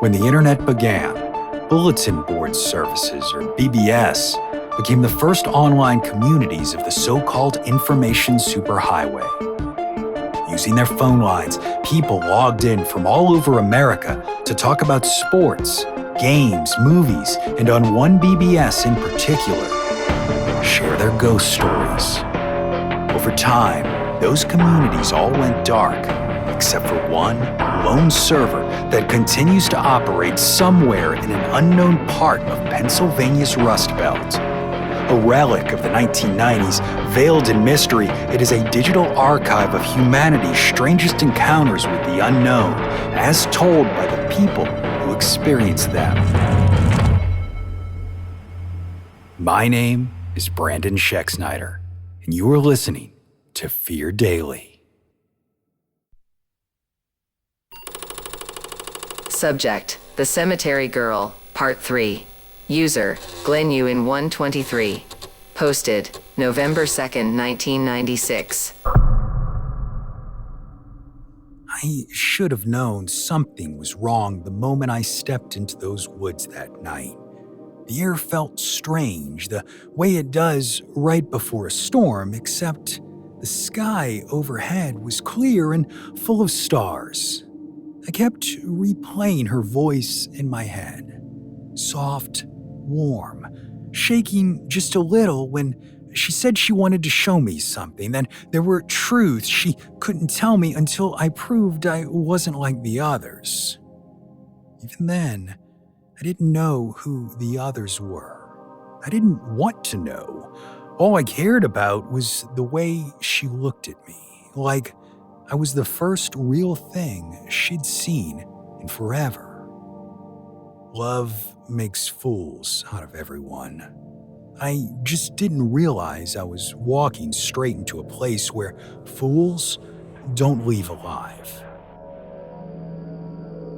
When the internet began, bulletin board services, or BBS, became the first online communities of the so-called information superhighway. Using their phone lines, people logged in from all over America to talk about sports, games, movies, and on one BBS in particular, share their ghost stories. Over time, those communities all went dark, except for one lone server that continues to operate somewhere in an unknown part of Pennsylvania's Rust Belt. A relic of the 1990s, veiled in mystery, it is a digital archive of humanity's strangest encounters with the unknown, as told by the people who experienced them. My name is Brandon Schexnayder, and you are listening to Fear Daily. Subject: The Cemetery Girl, Part 3. User: GlenUin123. Posted November 2nd, 1996. I should have known something was wrong the moment I stepped into those woods that night. The air felt strange, the way it does right before a storm, except the sky overhead was clear and full of stars. I kept replaying her voice in my head. Soft, warm, shaking just a little when she said she wanted to show me something, that there were truths she couldn't tell me until I proved I wasn't like the others. Even then, I didn't know who the others were. I didn't want to know. All I cared about was the way she looked at me, like I was the first real thing she'd seen in forever. Love makes fools out of everyone. I just didn't realize I was walking straight into a place where fools don't leave alive.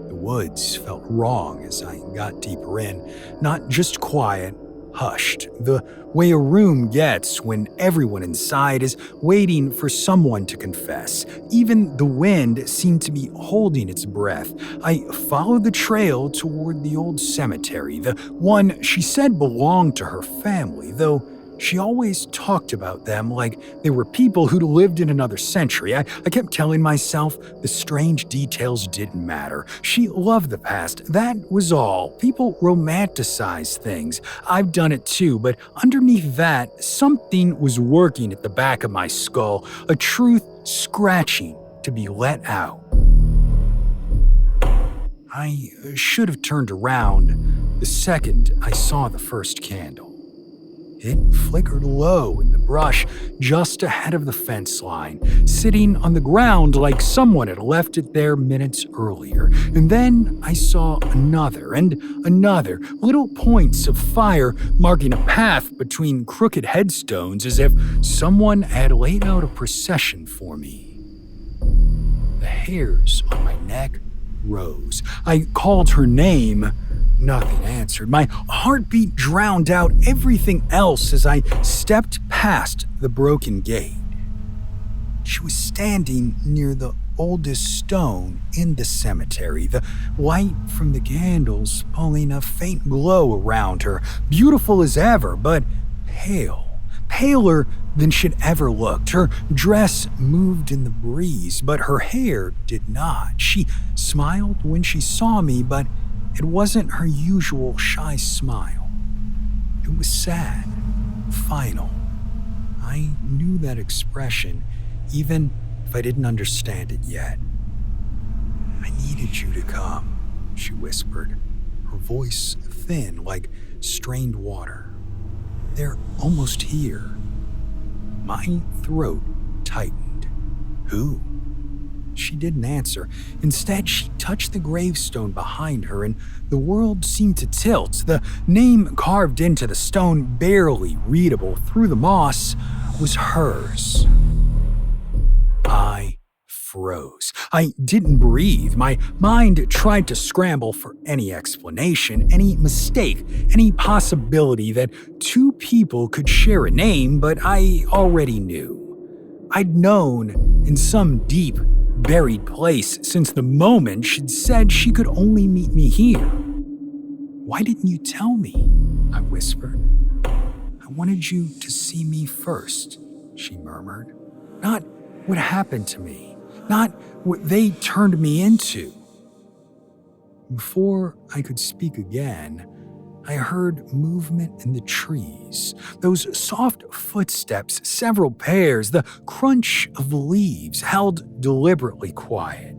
The woods felt wrong as I got deeper in, not just quiet, hushed, the way a room gets when everyone inside is waiting for someone to confess. Even the wind seemed to be holding its breath. I followed the trail toward the old cemetery, the one she said belonged to her family, though she always talked about them like they were people who'd lived in another century. I kept telling myself the strange details didn't matter. She loved the past, that was all. People romanticize things. I've done it too, but underneath that, something was working at the back of my skull, a truth scratching to be let out. I should have turned around the second I saw the first candle. It flickered low in the brush just ahead of the fence line, sitting on the ground like someone had left it there minutes earlier. And then I saw another and another, little points of fire marking a path between crooked headstones as if someone had laid out a procession for me. The hairs on my neck rose. I called her name. Nothing answered. My heartbeat drowned out everything else as I stepped past the broken gate. She was standing near the oldest stone in the cemetery, the light from the candles pulling a faint glow around her, beautiful as ever, but pale, paler than she'd ever looked. Her dress moved in the breeze, but her hair did not. She smiled when she saw me, but it wasn't her usual shy smile. It was sad, final. I knew that expression, even if I didn't understand it yet. "I needed you to come," she whispered, her voice thin like strained water. "They're almost here." My throat tightened. "Who?" She didn't answer. Instead, she touched the gravestone behind her, and the world seemed to tilt. The name carved into the stone, barely readable through the moss, was hers. I froze. I didn't breathe. My mind tried to scramble for any explanation, any mistake, any possibility that two people could share a name, but I already knew. I'd known in some deep, buried place since the moment she'd said she could only meet me here. "Why didn't you tell me?" I whispered. "I wanted you to see me first," she murmured. "Not what happened to me, not what they turned me into." Before I could speak again, I heard movement in the trees, those soft footsteps, several pairs, the crunch of leaves held deliberately quiet.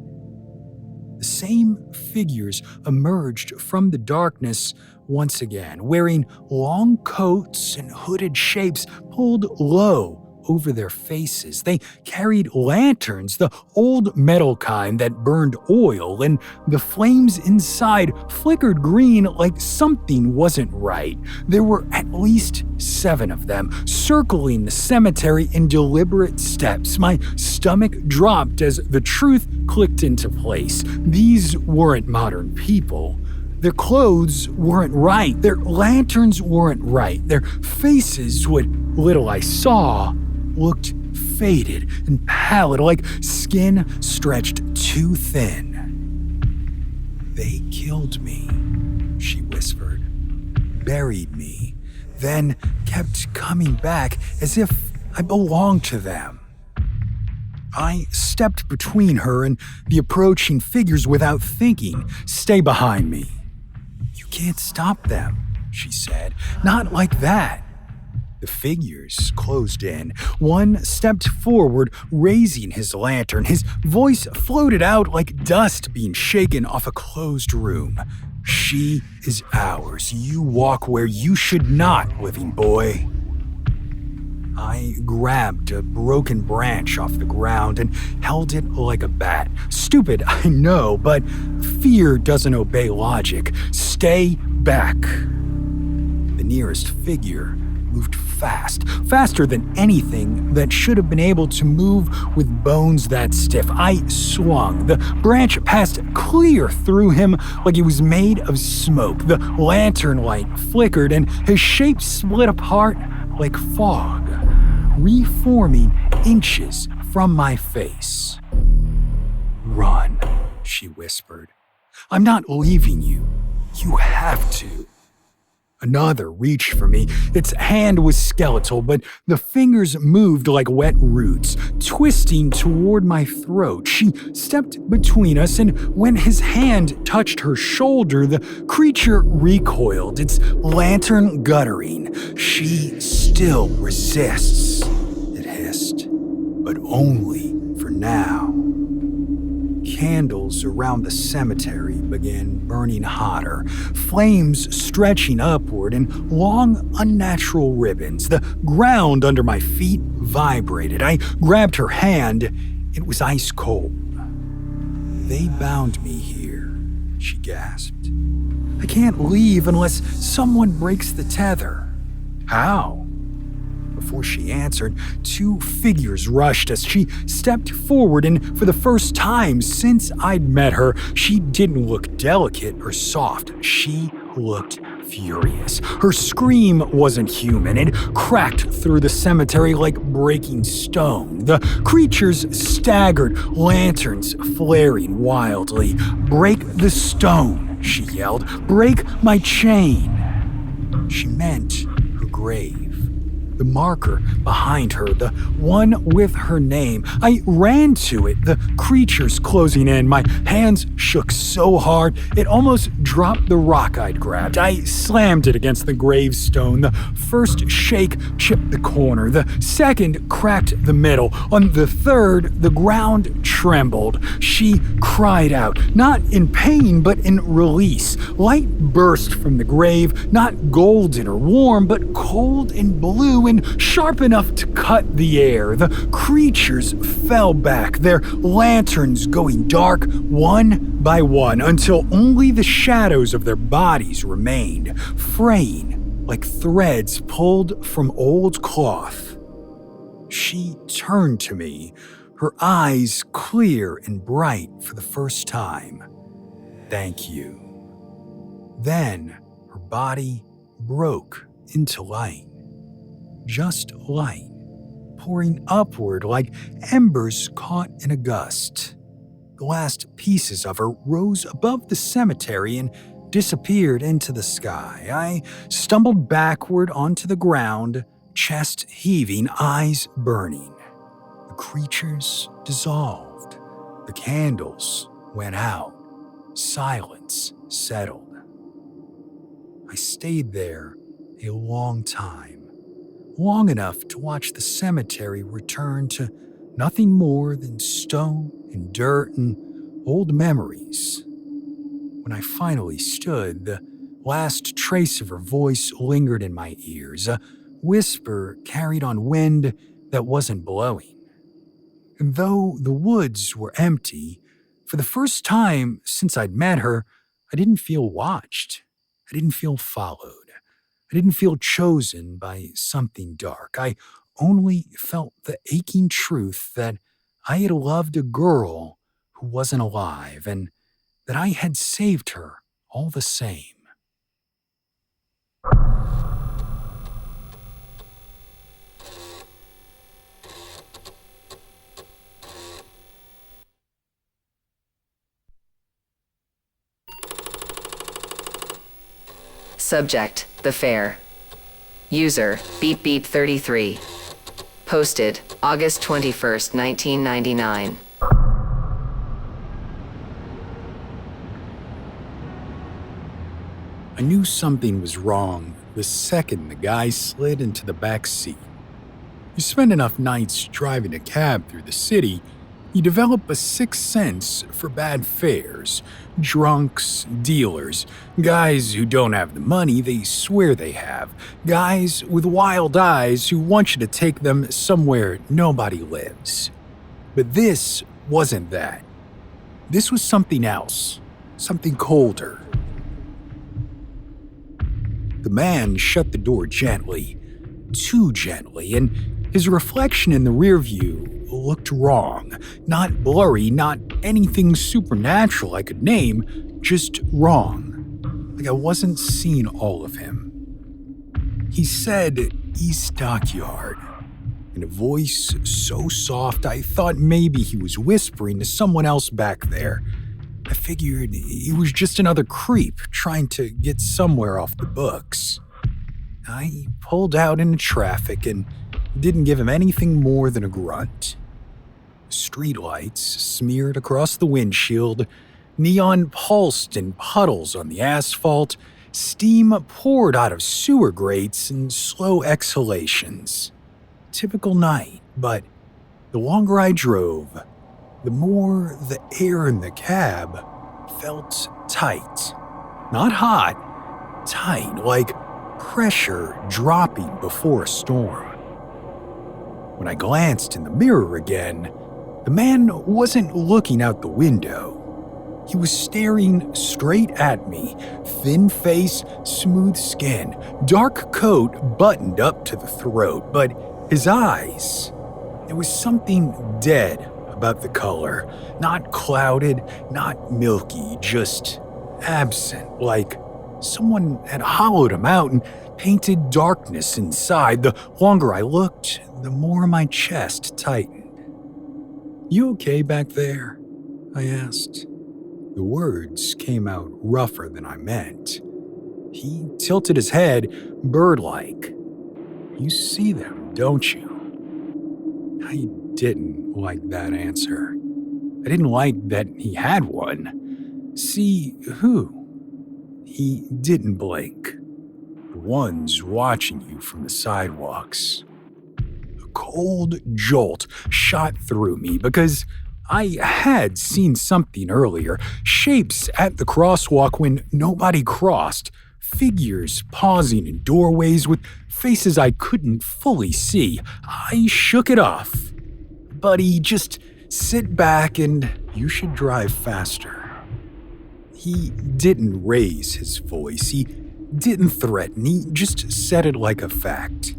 The same figures emerged from the darkness once again, wearing long coats and hooded shapes pulled low over their faces. They carried lanterns, the old metal kind that burned oil, and the flames inside flickered green like something wasn't right. There were at least 7 of them, circling the cemetery in deliberate steps. My stomach dropped as the truth clicked into place. These weren't modern people. Their clothes weren't right. Their lanterns weren't right. Their faces, what little I saw, looked faded and pallid, like skin stretched too thin. "They killed me," she whispered, "buried me, then kept coming back as if I belonged to them." I stepped between her and the approaching figures without thinking. "Stay behind me." "You can't stop them," she said. "Not like that." The figures closed in. One stepped forward, raising his lantern. His voice floated out like dust being shaken off a closed room. "She is ours. You walk where you should not, living boy." I grabbed a broken branch off the ground and held it like a bat. Stupid, I know, but fear doesn't obey logic. "Stay back." The nearest figure moved fast, faster than anything that should have been able to move with bones that stiff. I swung. The branch passed clear through him like it was made of smoke. The lantern light flickered and his shape split apart like fog, reforming inches from my face. "Run," she whispered. "I'm not leaving you. You have to." Another reached for me. Its hand was skeletal, but the fingers moved like wet roots, twisting toward my throat. She stepped between us, and when his hand touched her shoulder, the creature recoiled, its lantern guttering. "She still resists," it hissed, "but only for now." Candles around the cemetery began burning hotter, flames stretching upward in long, unnatural ribbons. The ground under my feet vibrated. I grabbed her hand. It was ice cold. "They bound me here," she gasped. "I can't leave unless someone breaks the tether." "How?" Before she answered, 2 figures rushed us. She stepped forward, and for the first time since I'd met her, she didn't look delicate or soft. She looked furious. Her scream wasn't human. It cracked through the cemetery like breaking stone. The creatures staggered, lanterns flaring wildly. "Break the stone," she yelled. "Break my chain." She meant her grave. The marker behind her, the one with her name. I ran to it, the creatures closing in. My hands shook so hard, it almost dropped the rock I'd grabbed. I slammed it against the gravestone. The first shake chipped the corner. The second cracked the middle. On the third, the ground trembled. She cried out, not in pain, but in release. Light burst from the grave, not golden or warm, but cold and blue and sharp enough to cut the air. The creatures fell back, their lanterns going dark one by one until only the shadows of their bodies remained, fraying like threads pulled from old cloth. She turned to me, her eyes clear and bright for the first time. "Thank you." Then her body broke into light. Just light, pouring upward like embers caught in a gust. the last pieces of her rose above the cemetery and disappeared into the sky. I stumbled backward onto the ground, chest heaving, eyes burning. The creatures dissolved. The candles went out. Silence settled. I stayed there a long time, long enough to watch the cemetery return to nothing more than stone and dirt and old memories. When I finally stood, the last trace of her voice lingered in my ears, a whisper carried on wind that wasn't blowing. And though the woods were empty, for the first time since I'd met her, I didn't feel watched. I didn't feel followed. I didn't feel chosen by something dark. I only felt the aching truth that I had loved a girl who wasn't alive and that I had saved her all the same. Subject, the fair. User, beep beep 33. Posted, August 21st, 1999. I knew something was wrong the second the guy slid into the back seat. You spend enough nights driving a cab through the city, you develop a sixth sense for bad fares, drunks, dealers, guys who don't have the money they swear they have, guys with wild eyes who want you to take them somewhere nobody lives. But this wasn't that. This was something else, something colder. The man shut the door gently, too gently, and his reflection in the rear view looked wrong. Not blurry, not anything supernatural I could name, just wrong. Like I wasn't seeing all of him. He said East Dockyard, in a voice so soft I thought maybe he was whispering to someone else back there. I figured he was just another creep trying to get somewhere off the books. I pulled out into traffic and didn't give him anything more than a grunt. Streetlights smeared across the windshield, neon pulsed in puddles on the asphalt, steam poured out of sewer grates in slow exhalations. Typical night, but the longer I drove, the more the air in the cab felt tight. Not hot, tight, like pressure dropping before a storm. When I glanced in the mirror again, the man wasn't looking out the window. He was staring straight at me, thin face, smooth skin, dark coat buttoned up to the throat, but his eyes, there was something dead about the color, not clouded, not milky, just absent, like someone had hollowed him out and painted darkness inside. The longer I looked, the more my chest tightened. "You okay back there?" I asked. The words came out rougher than I meant. He tilted his head, bird-like. "You see them, don't you?" I didn't like that answer. I didn't like that he had one. See who? He didn't blink. The ones watching you from the sidewalks. A cold jolt shot through me because I had seen something earlier. Shapes at the crosswalk when nobody crossed. Figures pausing in doorways with faces I couldn't fully see. I shook it off. "Buddy, just sit back and you should drive faster." He didn't raise his voice. He didn't threaten. He just said it like a fact.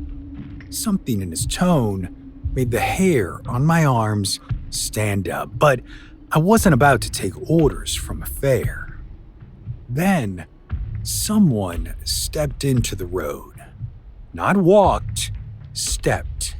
Something in his tone made the hair on my arms stand up, but I wasn't about to take orders from a fare. Then, someone stepped into the road. Not walked, stepped.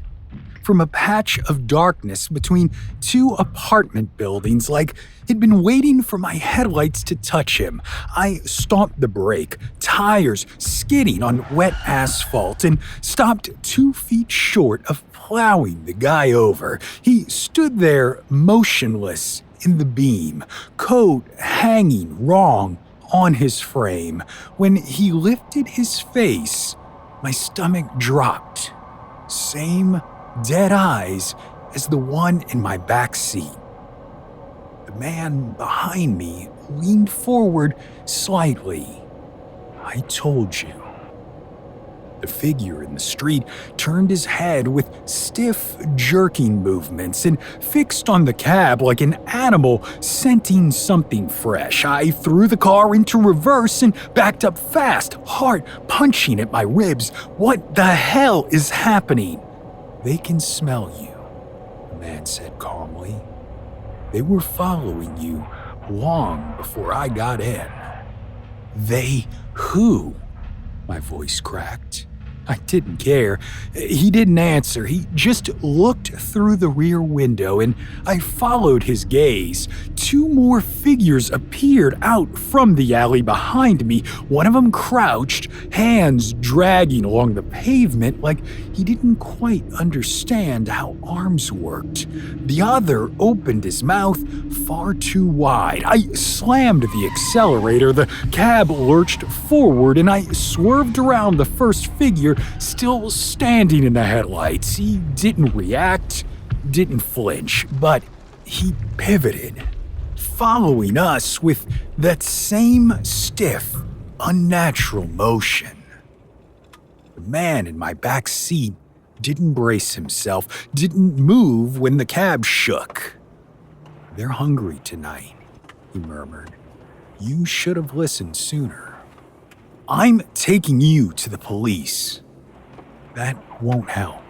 from a patch of darkness between two apartment buildings like he'd been waiting for my headlights to touch him. I stomped the brake, tires skidding on wet asphalt, and stopped 2 feet short of plowing the guy over. He stood there motionless in the beam, coat hanging wrong on his frame. When he lifted his face, my stomach dropped. Same dead eyes as the one in my back seat. The man behind me leaned forward slightly. I told you. The figure in the street turned his head with stiff, jerking movements and fixed on the cab like an animal scenting something fresh. I threw the car into reverse and backed up fast, heart punching at my ribs. What the hell is happening? They can smell you, the man said calmly. They were following you long before I got in. They who? My voice cracked. I didn't care. He didn't answer. He just looked through the rear window, and I followed his gaze. 2 more figures appeared out from the alley behind me. One of them crouched, hands dragging along the pavement like he didn't quite understand how arms worked. The other opened his mouth far too wide. I slammed the accelerator. The cab lurched forward, and I swerved around the first figure still standing in the headlights. He didn't react, didn't flinch, but he pivoted, following us with that same stiff, unnatural motion. The man in my back seat didn't brace himself, didn't move when the cab shook. "They're hungry tonight," he murmured. "You should have listened sooner. I'm taking you to the police." That won't help.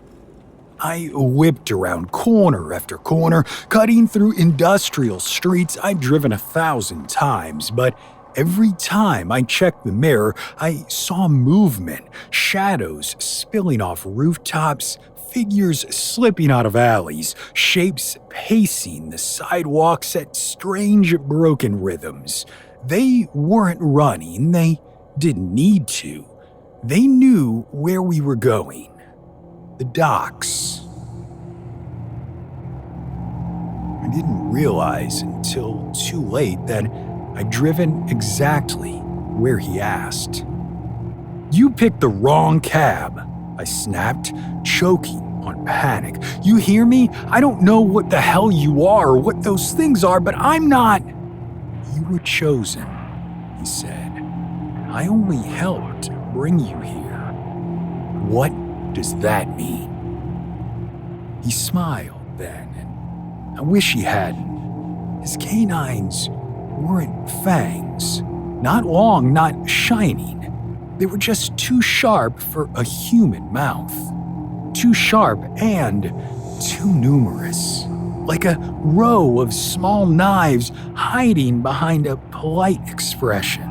I whipped around corner after corner, cutting through industrial streets I'd driven 1,000 times, but every time I checked the mirror, I saw movement, shadows spilling off rooftops, figures slipping out of alleys, shapes pacing the sidewalks at strange broken rhythms. They weren't running, they didn't need to. They knew where we were going. The docks. I didn't realize until too late that I'd driven exactly where he asked. "You picked the wrong cab," I snapped, choking on panic. "You hear me? I don't know what the hell you are or what those things are, but I'm not—" "You were chosen," he said. "I only helped bring you here." "What does that mean?" He smiled then, and I wish he hadn't. His canines weren't fangs. Not long, not shining. They were just too sharp for a human mouth. Too sharp and too numerous. Like a row of small knives hiding behind a polite expression.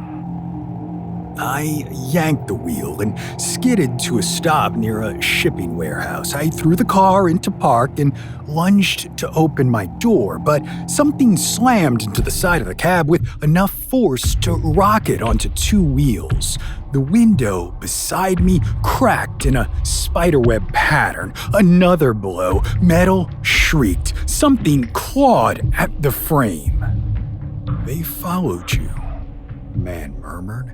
I yanked the wheel and skidded to a stop near a shipping warehouse. I threw the car into park and lunged to open my door, but something slammed into the side of the cab with enough force to rock it onto 2 wheels. The window beside me cracked in a spiderweb pattern. Another blow. Metal shrieked. Something clawed at the frame. "They followed you," the man murmured,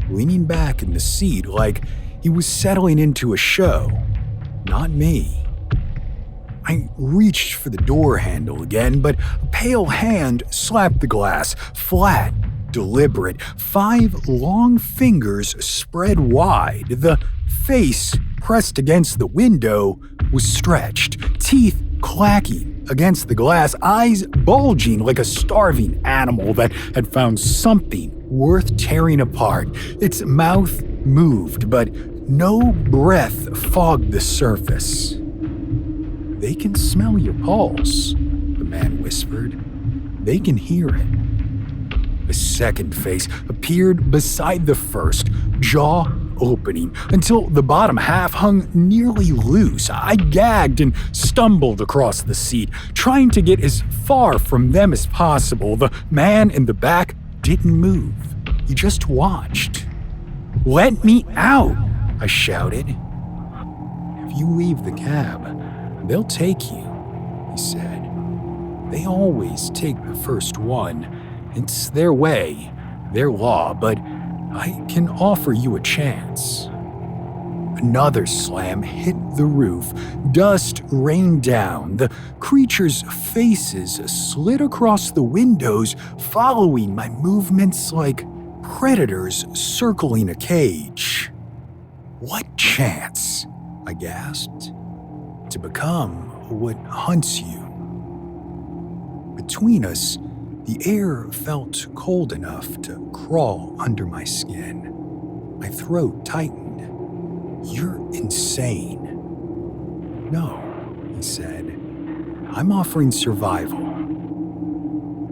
leaning back in the seat like he was settling into a show. Not me. I reached for the door handle again, but a pale hand slapped the glass, flat, deliberate. 5 long fingers spread wide. The face pressed against the window was stretched, teeth clacking against the glass, eyes bulging like a starving animal that had found something worth tearing apart. Its mouth moved, but no breath fogged the surface. "They can smell your pulse," the man whispered. "They can hear it." A second face appeared beside the first, jaw opening until the bottom half hung nearly loose. I gagged and stumbled across the seat, trying to get as far from them as possible. The man in the back didn't move. He just watched. "Let me out!" I shouted. "If you leave the cab, they'll take you," he said. "They always take the first one. It's their way, their law, but I can offer you a chance." Another slam hit the roof. Dust rained down. The creatures' faces slid across the windows, following my movements like predators circling a cage. "What chance," I gasped, "to become what hunts you?" Between us, the air felt cold enough to crawl under my skin. My throat tightened. "You're insane." "No," he said. "I'm offering survival."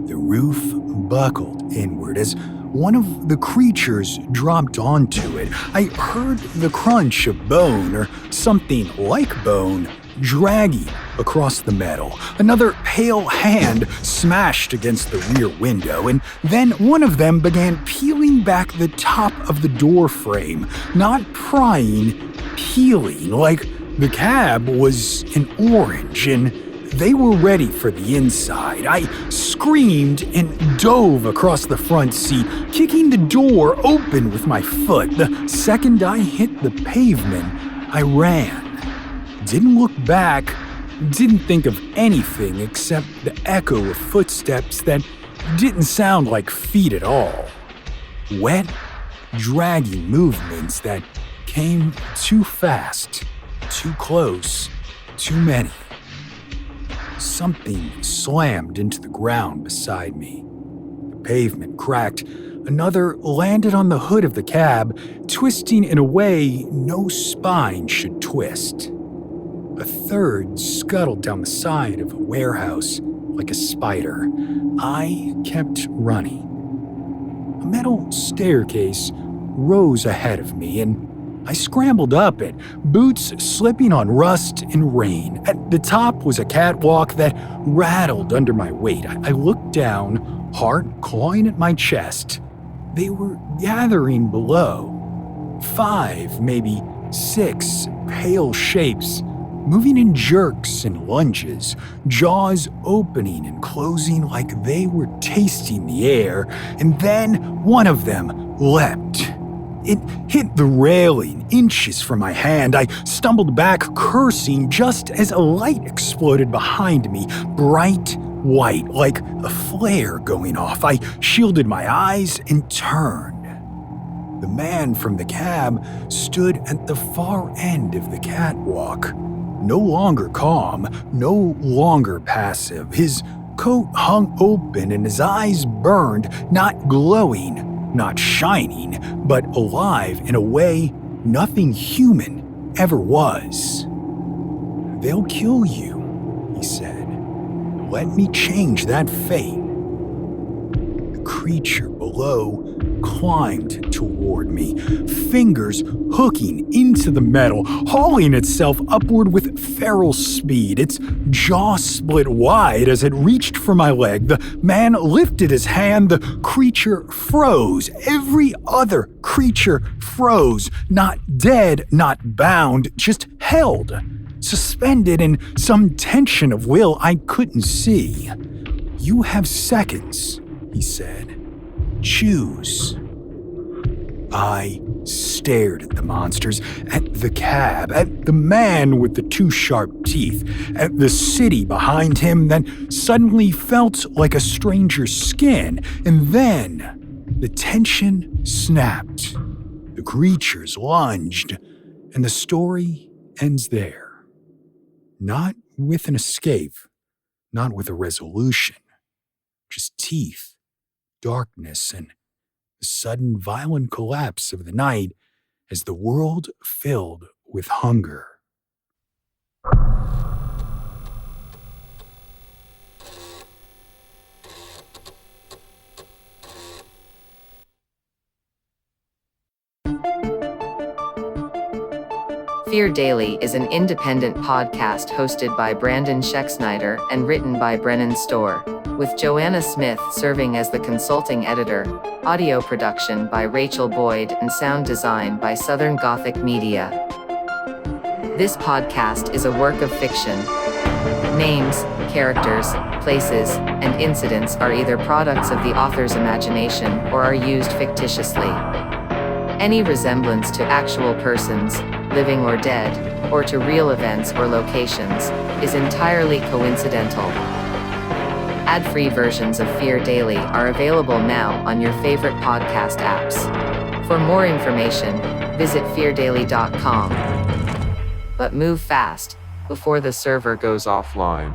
The roof buckled inward as one of the creatures dropped onto it. I heard the crunch of bone, or something like bone, dragging across the metal. Another pale hand smashed against the rear window, and then one of them began peeling back the top of the door frame. Not prying, peeling, like the cab was an orange, and they were ready for the inside. I screamed and dove across the front seat, kicking the door open with my foot. The second I hit the pavement, I ran. Didn't look back, didn't think of anything except the echo of footsteps that didn't sound like feet at all. Wet, draggy movements that came too fast, too close, too many. Something slammed into the ground beside me. The pavement cracked. Another landed on the hood of the cab, twisting in a way no spine should twist. A third scuttled down the side of a warehouse like a spider. I kept running. A metal staircase rose ahead of me, and I scrambled up it, boots slipping on rust and rain. At the top was a catwalk that rattled under my weight. I looked down, heart clawing at my chest. They were gathering below. 5, maybe 6 pale shapes, moving in jerks and lunges, jaws opening and closing like they were tasting the air. And then one of them leapt. It hit the railing inches from my hand. I stumbled back, cursing, just as a light exploded behind me, bright white, like a flare going off. I shielded my eyes and turned. The man from the cab stood at the far end of the catwalk, no longer calm, no longer passive. His coat hung open and his eyes burned, not glowing, not shining, but alive in a way nothing human ever was. "They'll kill you," he said. "Let me change that fate." The creature below climbed toward me, fingers hooking into the metal, hauling itself upward with feral speed. Its jaw split wide as it reached for my leg. The man lifted his hand. The creature froze. Every other creature froze. Not dead, not bound, just held, suspended in some tension of will I couldn't see. "You have seconds," he said. "Choose." I stared at the monsters, at the cab, at the man with the 2 sharp teeth, at the city behind him that suddenly felt like a stranger's skin, and then the tension snapped. The creatures lunged, and the story ends there. Not with an escape, not with a resolution, just teeth, darkness, and the sudden violent collapse of the night as the world filled with hunger. Fear Daily is an independent podcast hosted by Brandon Schexnayder and written by Brennan Storr, with Joanna Smith serving as the consulting editor, audio production by Rachel Boyd, and sound design by Southern Gothic Media. This podcast is a work of fiction. Names, characters, places, and incidents are either products of the author's imagination or are used fictitiously. Any resemblance to actual persons, living or dead, or to real events or locations, is entirely coincidental. Ad-free versions of Fear Daily are available now on your favorite podcast apps. For more information, visit feardaily.com. But move fast, before the server goes offline.